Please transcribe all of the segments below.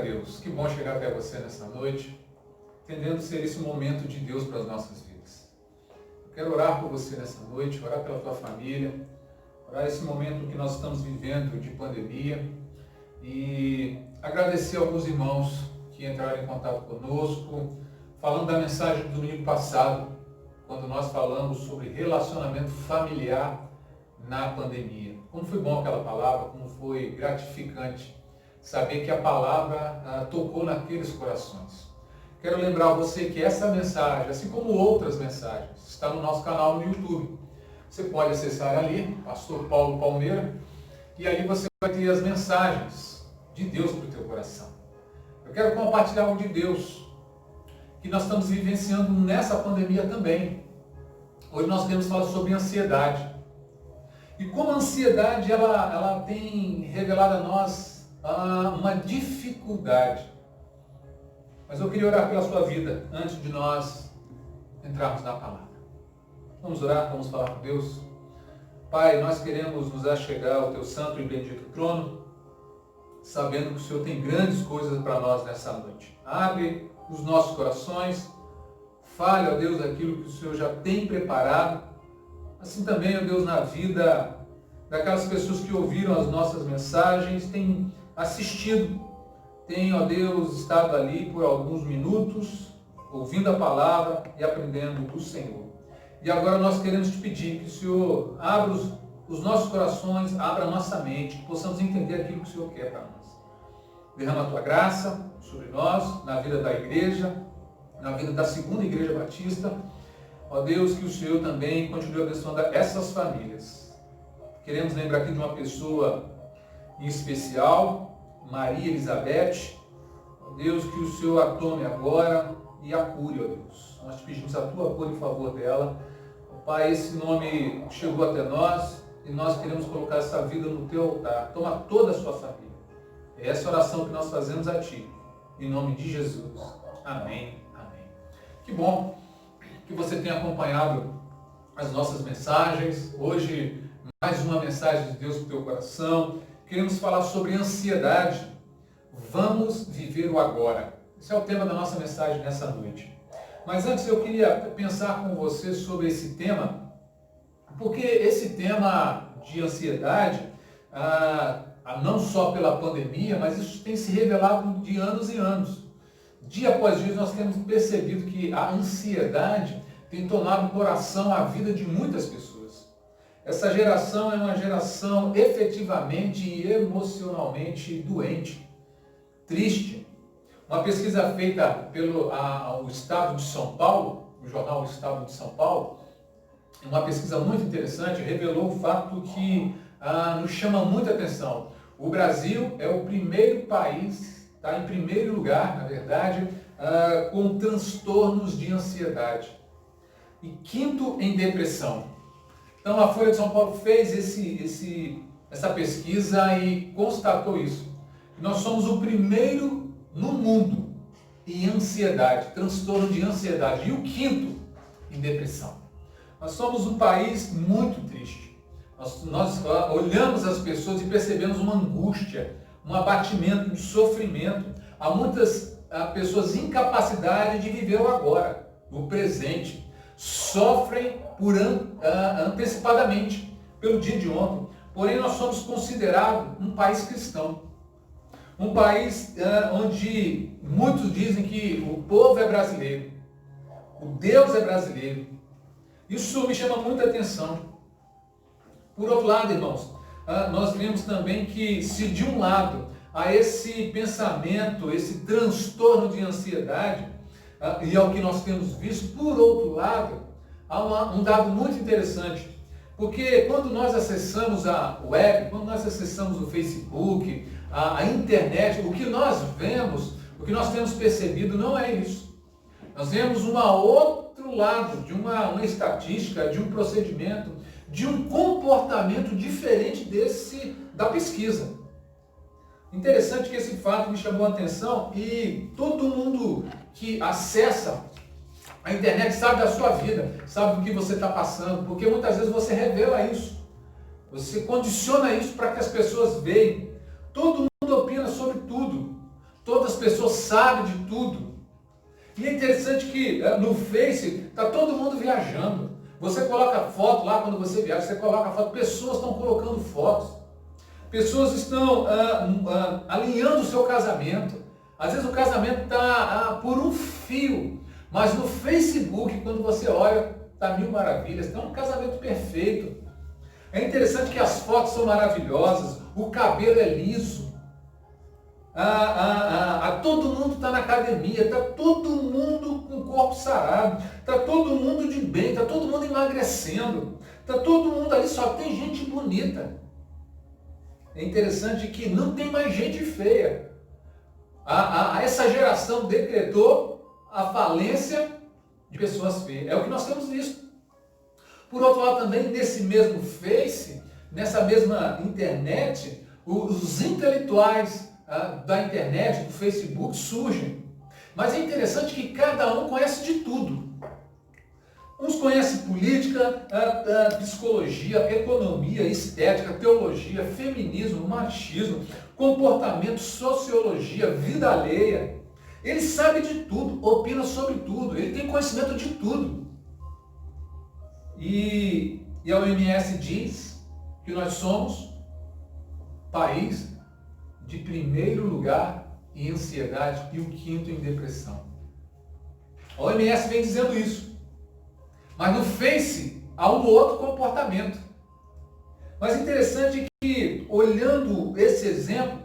Deus, que bom chegar até você nessa noite, entendendo ser esse momento de Deus para as nossas vidas. Eu quero orar por você nessa noite, orar pela tua família, orar esse momento que nós estamos vivendo de pandemia e agradecer a alguns irmãos que entraram em contato conosco, falando da mensagem do domingo passado, quando nós falamos sobre relacionamento familiar na pandemia. Como foi bom aquela palavra, como foi gratificante saber que a palavra tocou naqueles corações. Quero lembrar você que essa mensagem, assim como outras mensagens, está no nosso canal no YouTube. Você pode acessar ali, Pastor Paulo Palmeira, e ali você vai ter as mensagens de Deus para o teu coração. Eu quero compartilhar algo de Deus que nós estamos vivenciando nessa pandemia também. Hoje nós queremos falar sobre ansiedade. E como a ansiedade ela tem revelado a nós uma dificuldade. Mas eu queria orar pela sua vida antes de nós entrarmos na palavra. Vamos orar, vamos falar com Deus. Pai, nós queremos nos achegar ao teu santo e bendito trono, sabendo que o Senhor tem grandes coisas para nós nessa noite. Abre os nossos corações, fale, ó Deus, aquilo que o Senhor já tem preparado. Assim também, ó Deus, na vida daquelas pessoas que ouviram as nossas mensagens, têm assistido, têm, ó Deus, estado ali por alguns minutos, ouvindo a palavra e aprendendo do Senhor. E agora nós queremos te pedir que o Senhor abra os nossos corações, abra a nossa mente, que possamos entender aquilo que o Senhor quer para nós. Derrama a tua graça sobre nós, na vida da igreja, na vida da segunda igreja batista. Ó Deus, que o Senhor também continue abençoando essas famílias. Queremos lembrar aqui de uma pessoa em especial, Maria Elizabeth. Ó Deus, que o Senhor a tome agora e a cure, ó Deus. Nós te pedimos a tua cura em favor dela. Ó Pai, esse nome chegou até nós e nós queremos colocar essa vida no teu altar. Toma toda a sua família. É essa oração que nós fazemos a ti. Em nome de Jesus. Amém. Amém. Que bom que você tenha acompanhado as nossas mensagens. Hoje, mais uma mensagem de Deus para o teu coração. Queremos falar sobre ansiedade. Vamos viver o agora. Esse é o tema da nossa mensagem nessa noite. Mas antes eu queria pensar com você sobre esse tema, porque esse tema de ansiedade, não só pela pandemia, mas isso tem se revelado de anos e anos. Dia após dia nós temos percebido que a ansiedade tem tornado coração a vida de muitas pessoas. Essa geração é uma geração efetivamente e emocionalmente doente, triste. Uma pesquisa feita pelo o Estado de São Paulo, o jornal Estado de São Paulo, uma pesquisa muito interessante, revelou o fato que nos chama muita atenção. O Brasil é o primeiro país, está em primeiro lugar, na verdade, com transtornos de ansiedade. E quinto em depressão. Então a Folha de São Paulo fez essa pesquisa e constatou isso. Nós somos o primeiro no mundo em ansiedade, transtorno de ansiedade, e o quinto em depressão. Nós somos um país muito triste. Nós olhamos as pessoas e percebemos uma angústia, um abatimento, um sofrimento. Há muitas pessoas incapacidade de viver o agora, o presente. Sofrem antecipadamente pelo dia de ontem. Porém, nós somos considerados um país cristão. Um país onde muitos dizem que o povo é brasileiro, o Deus é brasileiro. Isso me chama muita atenção. Por outro lado, irmãos, nós vemos também que se de um lado há esse pensamento, esse transtorno de ansiedade, e é o que nós temos visto, por outro lado, há um dado muito interessante. Porque quando nós acessamos a web, quando nós acessamos o Facebook, a internet, o que nós vemos, o que nós temos percebido não é isso. Nós vemos um outro lado de uma estatística, de um procedimento, de um comportamento diferente da pesquisa. Interessante que esse fato me chamou a atenção e todo mundo que acessa a internet sabe da sua vida, sabe do que você está passando, porque muitas vezes você revela isso. Você condiciona isso para que as pessoas vejam. Todo mundo opina sobre tudo. Todas as pessoas sabem de tudo. E é interessante que no Face está todo mundo viajando. Você coloca foto lá quando você viaja, você coloca foto, pessoas estão colocando fotos. Pessoas estão alinhando o seu casamento. Às vezes o casamento está por um fio. Mas no Facebook, quando você olha, está mil maravilhas. Está um casamento perfeito. É interessante que as fotos são maravilhosas. O cabelo é liso. Todo mundo está na academia, está todo mundo com o corpo sarado, está todo mundo de bem, está todo mundo emagrecendo, está todo mundo ali, só tem gente bonita. É interessante que não tem mais gente feia. Essa geração decretou a falência de pessoas feias. É o que nós temos visto. Por outro lado também, nesse mesmo Face, nessa mesma internet, os intelectuais da internet, do Facebook, surgem. Mas é interessante que cada um conhece de tudo. Uns conhecem política, psicologia, economia, estética, teologia, feminismo, machismo, comportamento, sociologia, vida alheia. Ele sabe de tudo, opina sobre tudo, ele tem conhecimento de tudo. E a OMS diz que nós somos país de primeiro lugar em ansiedade e o quinto em depressão. A OMS vem dizendo isso. Mas no Face há um outro comportamento. Mas interessante que, olhando esse exemplo,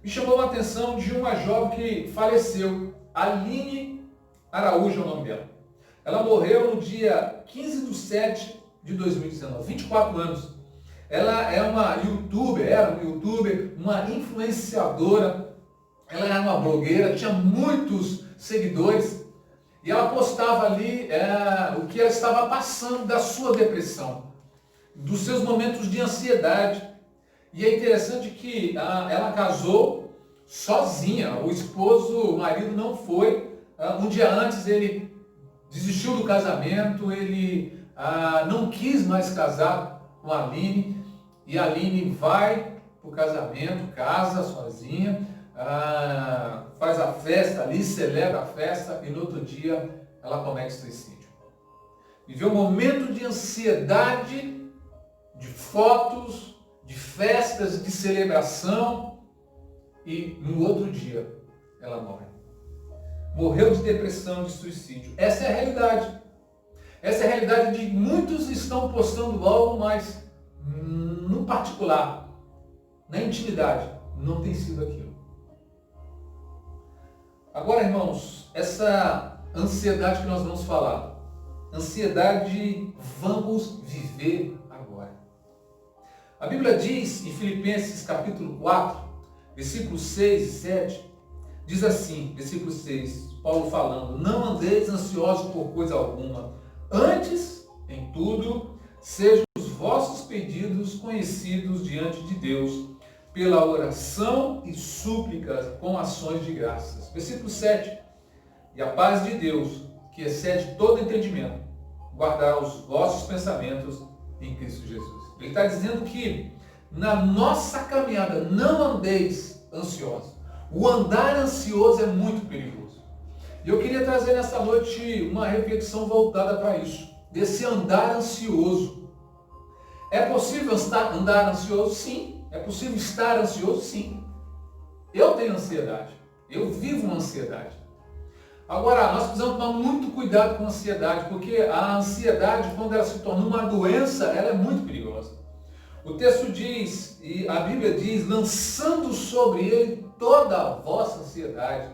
me chamou a atenção de uma jovem que faleceu, Aline Araújo é o nome dela. Ela morreu no dia 15/7/2019, 24 anos. Ela é uma youtuber, uma influenciadora, ela era uma blogueira, tinha muitos seguidores e ela postava ali o que ela estava passando da sua depressão, dos seus momentos de ansiedade. E é interessante que ela casou sozinha, o marido não foi. Um dia antes ele desistiu do casamento, ele não quis mais casar com a Aline, e a Aline vai para o casamento, casa sozinha, faz a festa ali, celebra a festa, e no outro dia ela comete suicídio. Viveu um momento de ansiedade, de fotos, de festas, de celebração, e no outro dia ela morre. Morreu de depressão, de suicídio. Essa é a realidade. Essa é a realidade de muitos estão postando algo, mas no particular, na intimidade, não tem sido aquilo. Agora, irmãos, essa ansiedade que nós vamos falar, ansiedade, vamos viver agora. A Bíblia diz em Filipenses capítulo 4, versículos 6 e 7, diz assim, versículo 6, Paulo falando: não andeis ansiosos por coisa alguma, antes, em tudo, sejam os vossos pedidos conhecidos diante de Deus, pela oração e súplicas com ações de graças. Versículo 7, e a paz de Deus, que excede todo entendimento, guardará os vossos pensamentos em Cristo Jesus. Ele está dizendo que na nossa caminhada não andeis ansiosos. O andar ansioso é muito perigoso. E eu queria trazer nessa noite uma reflexão voltada para isso, desse andar ansioso. É possível andar ansioso? Sim. É possível estar ansioso? Sim. Eu tenho ansiedade. Eu vivo uma ansiedade. Agora, nós precisamos tomar muito cuidado com a ansiedade, porque a ansiedade, quando ela se torna uma doença, ela é muito perigosa. O texto diz, e a Bíblia diz, lançando sobre ele toda a vossa ansiedade.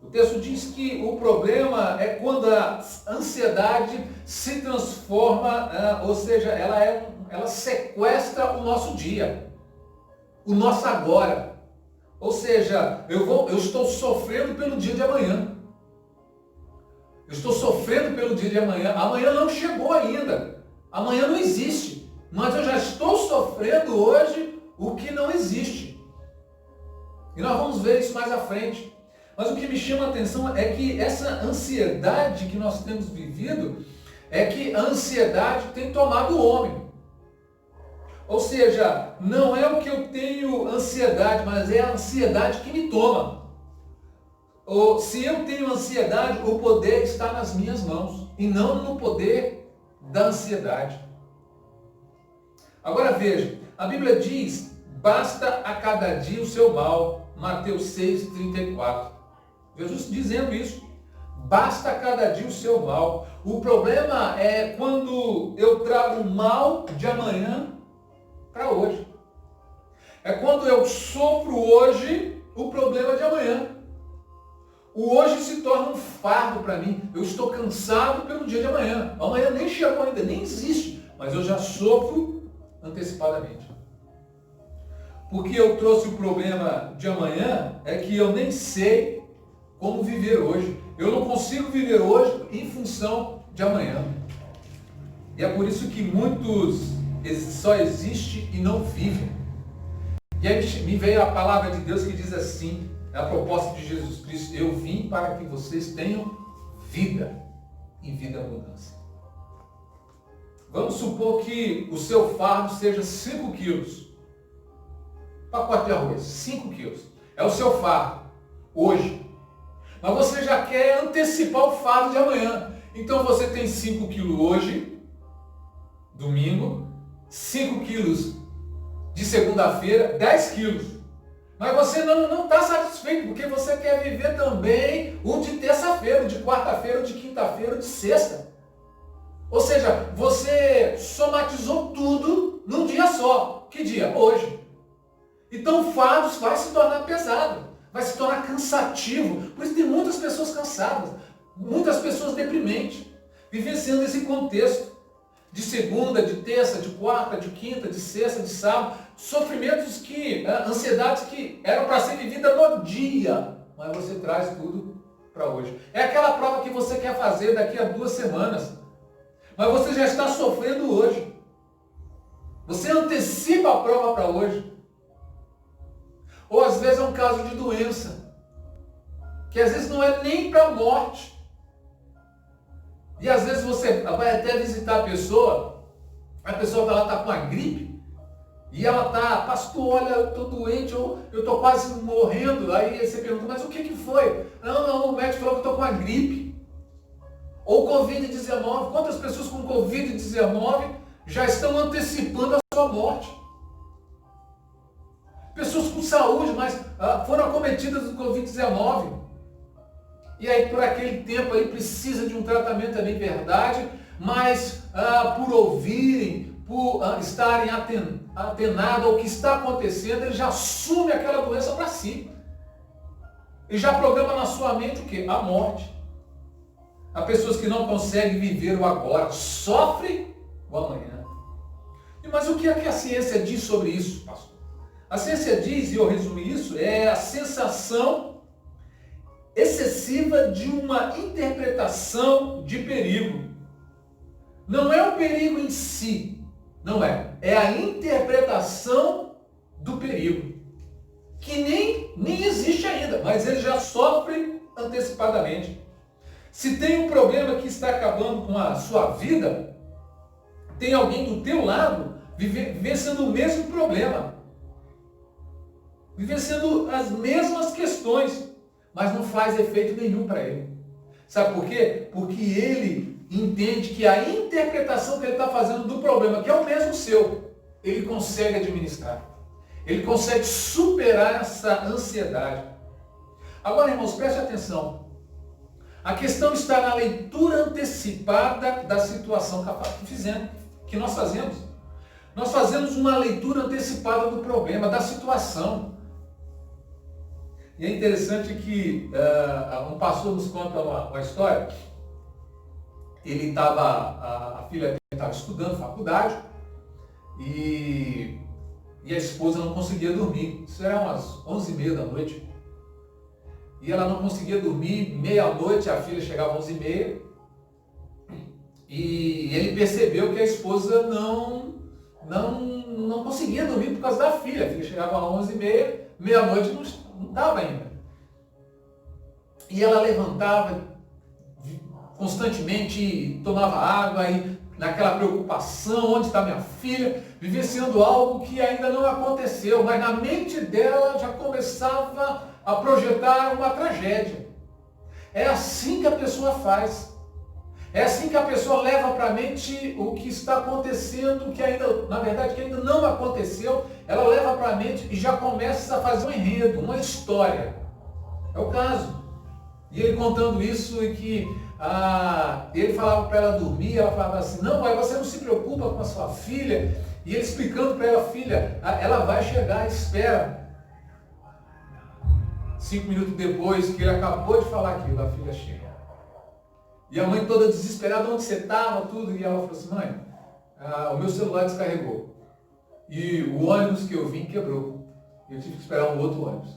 O texto diz que o problema é quando a ansiedade se transforma, ou seja, ela sequestra o nosso dia, o nosso agora. Ou seja, eu estou sofrendo pelo dia de amanhã. Eu estou sofrendo pelo dia de amanhã. Amanhã não chegou ainda. Amanhã não existe. Mas eu já estou sofrendo hoje o que não existe. E nós vamos ver isso mais à frente. Mas o que me chama a atenção é que essa ansiedade que nós temos vivido, é que a ansiedade tem tomado o homem. Ou seja, não é o que eu tenho ansiedade, mas é a ansiedade que me toma. ou se eu tenho ansiedade, o poder está nas minhas mãos e não no poder da ansiedade. Agora veja, a Bíblia diz, basta a cada dia o seu mal, Mateus 6,34. Jesus dizendo isso, basta a cada dia o seu mal. O problema é quando eu trago o mal de amanhã para hoje. É quando eu sofro hoje o problema de amanhã. O hoje se torna um fardo para mim. Eu estou cansado pelo dia de amanhã. Amanhã nem chegou ainda, nem existe. Mas eu já sofro antecipadamente. Porque eu trouxe o problema de amanhã é que eu nem sei como viver hoje. Eu não consigo viver hoje em função de amanhã. E é por isso que muitos só existem e não vivem. E aí me veio a palavra de Deus que diz assim, a proposta de Jesus Cristo, eu vim para que vocês tenham vida e vida abundância. Vamos supor que o seu fardo seja 5 quilos. Pacote de arroz, 5 quilos. É o seu fardo, hoje. Mas você já quer antecipar o fardo de amanhã. Então você tem 5 quilos hoje, domingo, 5 quilos de segunda-feira, 10 quilos. Mas você não está satisfeito, porque você quer viver também o de terça-feira, o de quarta-feira, o de quinta-feira, o de sexta. Ou seja, você somatizou tudo num dia só. Que dia? Hoje. Então o fardo vai se tornar pesado, vai se tornar cansativo. Por isso tem muitas pessoas cansadas, muitas pessoas deprimentes, vivenciando esse contexto de segunda, de terça, de quarta, de quinta, de sexta, de sábado, sofrimentos ansiedades que eram para ser vivida no dia, mas você traz tudo para hoje. É aquela prova que você quer fazer daqui a 2 semanas, mas você já está sofrendo hoje. Você antecipa a prova para hoje. Ou às vezes é um caso de doença, que às vezes não é nem para a morte. E às vezes você vai até visitar a pessoa está com a gripe, e ela está, pastor, olha, eu estou doente, eu estou quase morrendo. Aí você pergunta, mas o que foi? Não, o médico falou que eu estou com a gripe. Ou Covid-19. Quantas pessoas com Covid-19 já estão antecipando a sua morte? Pessoas com saúde, mas foram acometidas do Covid-19. E aí, por aquele tempo, aí precisa de um tratamento, é bem verdade, mas por ouvirem, por estarem atenados ao que está acontecendo, ele já assume aquela doença para si. E já programa na sua mente o quê? A morte. Há pessoas que não conseguem viver o agora, sofrem o amanhã. Mas o que é que a ciência diz sobre isso, pastor? A ciência diz, e eu resumi isso, é a sensação excessiva de uma interpretação de perigo. Não é o perigo em si, não é. É a interpretação do perigo, que nem existe ainda, mas ele já sofre antecipadamente. Se tem um problema que está acabando com a sua vida, tem alguém do teu lado vivenciando o mesmo problema, vivenciando as mesmas questões, mas não faz efeito nenhum para ele. Sabe por quê? Porque ele entende que a interpretação que ele está fazendo do problema, que é o mesmo seu, ele consegue administrar. Ele consegue superar essa ansiedade. Agora, irmãos, preste atenção. A questão está na leitura antecipada da situação que nós fazemos. Nós fazemos uma leitura antecipada do problema, da situação. E é interessante que um pastor nos conta uma história. A filha dele estava estudando faculdade e a esposa não conseguia dormir. Isso era umas 11h30 da noite. E ela não conseguia dormir, meia-noite a filha chegava às 11h30 e ele percebeu que a esposa não conseguia dormir por causa da filha. A filha chegava às 11h30, meia-noite não estava ainda. E ela levantava constantemente, tomava água, e naquela preocupação, onde está minha filha, vivenciando algo que ainda não aconteceu, mas na mente dela já começava a projetar uma tragédia. É assim que a pessoa faz. É assim que a pessoa leva para a mente o que está acontecendo, que ainda, na verdade, que ainda não aconteceu. Ela leva para a mente e já começa a fazer um enredo, uma história. É o caso. E ele contando isso e que ele falava para ela dormir, ela falava assim, não, pai, você não se preocupa com a sua filha. E ele explicando para ela, filha, ela vai chegar, espera. 5 minutos depois que ele acabou de falar aquilo, a filha chega. E a mãe toda desesperada, onde você estava, tudo. E ela falou assim, mãe, o meu celular descarregou. E o ônibus que eu vim quebrou. E eu tive que esperar um outro ônibus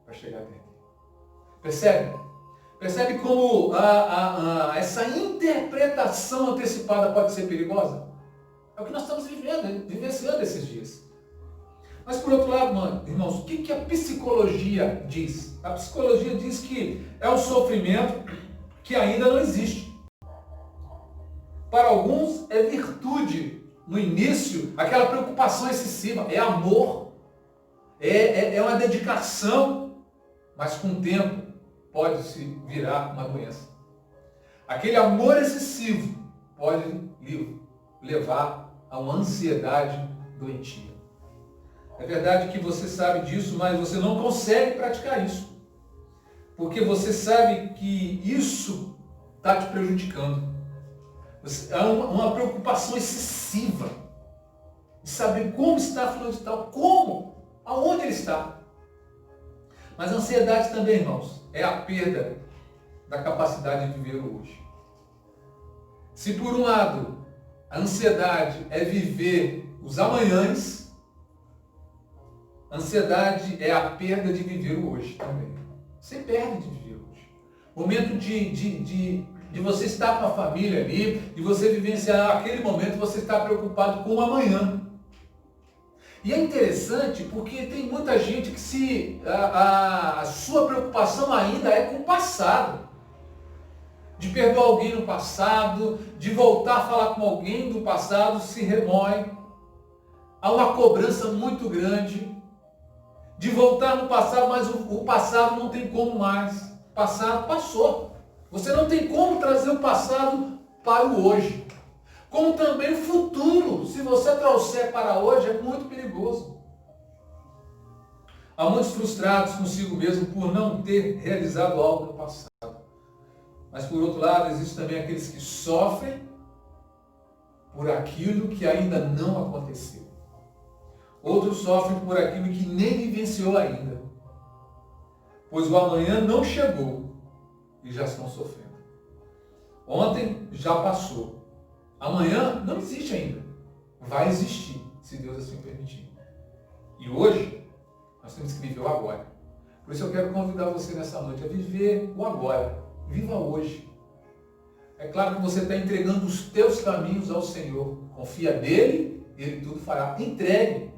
para chegar até aqui. Percebe? Percebe como essa interpretação antecipada pode ser perigosa? É o que nós estamos vivenciando esses dias. Mas por outro lado, irmãos, o que a psicologia diz? A psicologia diz que é um sofrimento que ainda não existe. Para alguns é virtude. No início, aquela preocupação excessiva, é amor, é uma dedicação, mas com o tempo pode se virar uma doença. Aquele amor excessivo pode levar a uma ansiedade doentia. É verdade que você sabe disso, mas você não consegue praticar isso. Porque você sabe que isso está te prejudicando. Há uma preocupação excessiva de saber como está fulano de tal, como, aonde ele está. Mas a ansiedade também, irmãos, é a perda da capacidade de viver o hoje. Se por um lado a ansiedade é viver os amanhãs, a ansiedade é a perda de viver o hoje também. Você perde de viver hoje. Momento de você estar com a família ali, de você vivenciar aquele momento, você está preocupado com o amanhã. E é interessante porque tem muita gente que a sua preocupação ainda é com o passado. De perdoar alguém no passado, de voltar a falar com alguém do passado, se remói. Há uma cobrança muito grande de voltar no passado, mas o passado não tem como mais. O passado passou. Você não tem como trazer o passado para o hoje. Como também o futuro, se você trouxer para hoje, é muito perigoso. Há muitos frustrados consigo mesmo por não ter realizado algo no passado. Mas por outro lado, existem também aqueles que sofrem por aquilo que ainda não aconteceu. Outros sofrem por aquilo que nem vivenciou ainda. Pois o amanhã não chegou e já estão sofrendo. Ontem já passou. Amanhã não existe ainda. Vai existir, se Deus assim permitir. E hoje, nós temos que viver o agora. Por isso eu quero convidar você nessa noite a viver o agora. Viva hoje. É claro que você está entregando os teus caminhos ao Senhor. Confia nele, ele tudo fará. Entregue.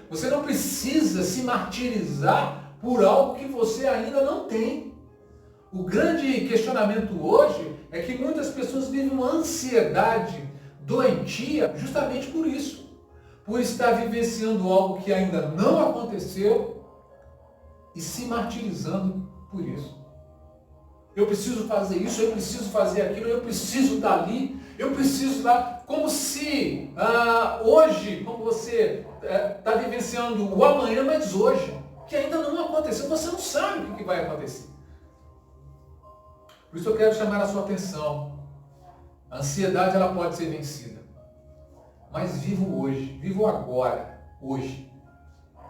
Você não precisa se martirizar por algo que você ainda não tem. O grande questionamento hoje é que muitas pessoas vivem uma ansiedade doentia justamente por isso. Por estar vivenciando algo que ainda não aconteceu e se martirizando por isso. Eu preciso fazer isso, eu preciso fazer aquilo, eu preciso estar ali, eu preciso estar... Como se hoje, como você está vivenciando o amanhã, mas hoje, que ainda não aconteceu, você não sabe o que vai acontecer. Por isso eu quero chamar a sua atenção. A ansiedade ela pode ser vencida. Mas viva o hoje, viva o agora, hoje.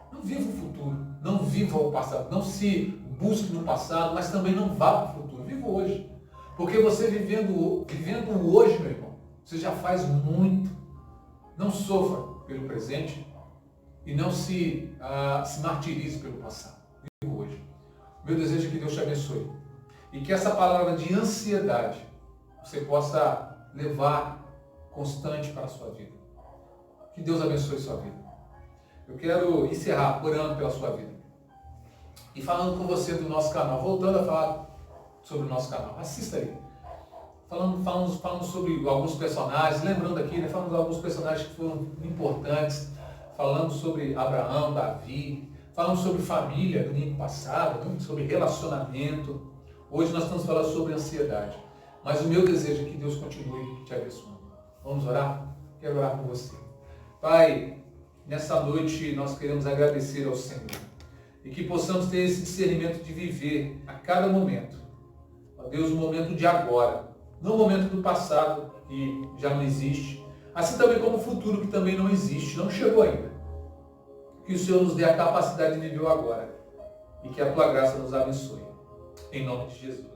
Não viva o futuro, não viva o passado, não se busque no passado, mas também não vá para o futuro. Viva o hoje. Porque você vivendo o hoje, meu irmão, você já faz muito. Não sofra pelo presente e não se martirize pelo passado. Viva o hoje. Meu desejo é que Deus te abençoe. E que essa palavra de ansiedade você possa levar constante para a sua vida. Que Deus abençoe sua vida. Eu quero encerrar orando pela sua vida. E falando com você do nosso canal. Voltando a falar sobre o nosso canal. Assista aí. Falando sobre alguns personagens. Lembrando aqui, né, falando de alguns personagens que foram importantes. Falando sobre Abraão, Davi. Falando sobre família, domingo passado. Sobre relacionamento. Hoje nós estamos falando sobre ansiedade. Mas o meu desejo é que Deus continue te abençoando. Vamos orar? Quero orar por você. Pai, nessa noite nós queremos agradecer ao Senhor. E que possamos ter esse discernimento de viver a cada momento. Ó Deus, o momento de agora. Não o momento do passado, que já não existe. Assim também como o futuro, que também não existe, não chegou ainda. Que o Senhor nos dê a capacidade de viver o agora. E que a tua graça nos abençoe. Em nome de Jesus.